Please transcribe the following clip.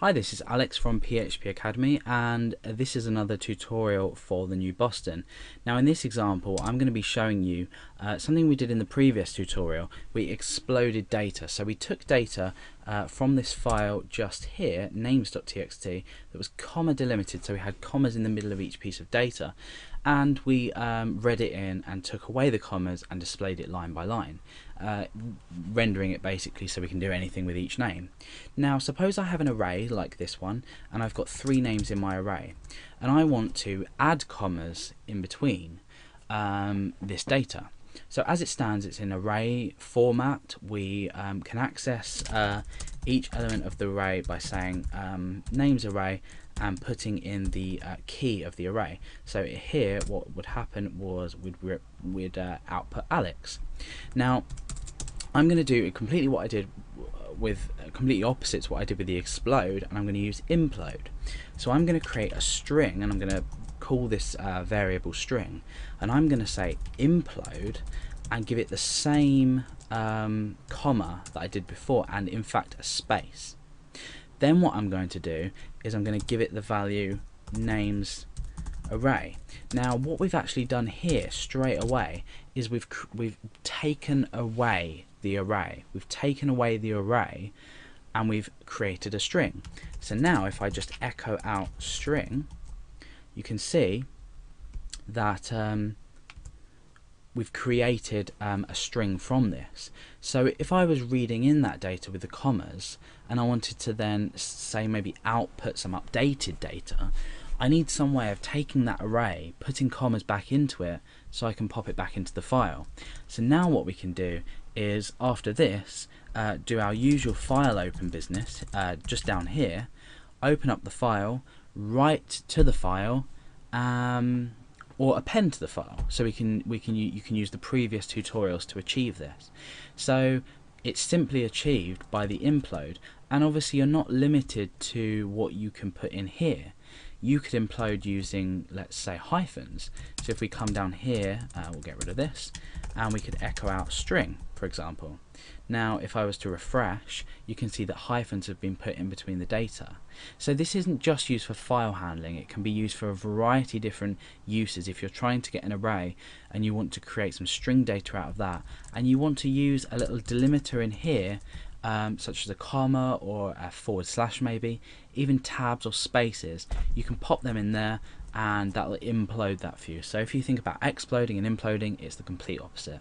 Hi, this is Alex from PHP Academy, and this is another tutorial for the new Boston. Now in this example I'm going to be showing you something we did in the previous tutorial. We exploded data. So we took data from this file just here, names.txt, that was comma delimited, so we had commas in the middle of each piece of data, and we read it in and took away the commas and displayed it line by line, rendering it basically so we can do anything with each name. Now suppose I have an array like this one and I've got 3 names in my array and I want to add commas in between this data. So as it stands, it's in array format. We can access each element of the array by saying names array and putting in the key of the array. So here what would happen was we'd output Alex. Now I'm going to do completely what I did with completely opposite to what I did with the explode, and I'm going to use implode. So I'm going to create a string and I'm going to call this variable string, and I'm going to say implode and give it the same comma that I did before, and in fact a space. Then what I'm going to do is I'm going to give it the value names array. Now what we've actually done here straight away is we've taken away the array. We've taken away the array and we've created a string. So now if I just echo out string, you can see that we've created a string from this. So if I was reading in that data with the commas and I wanted to then say maybe output some updated data, I need some way of taking that array, putting commas back into it so I can pop it back into the file. So now what we can do is, after this, do our usual file open business just down here, open up the file, write to the file, or append to the file. So you can use the previous tutorials to achieve this. So it's simply achieved by the implode, and obviously you're not limited to what you can put in here. You could implode using, let's say, hyphens. So if we come down here, we'll get rid of this, and we could echo out string, for example. Now if I was to refresh, you can see that hyphens have been put in between the data. So this isn't just used for file handling, it can be used for a variety of different uses. If you're trying to get an array and you want to create some string data out of that, and you want to use a little delimiter in here, such as a comma or a forward slash, maybe even tabs or spaces, you can pop them in there and that will implode that for you. So if you think about exploding and imploding, it's the complete opposite.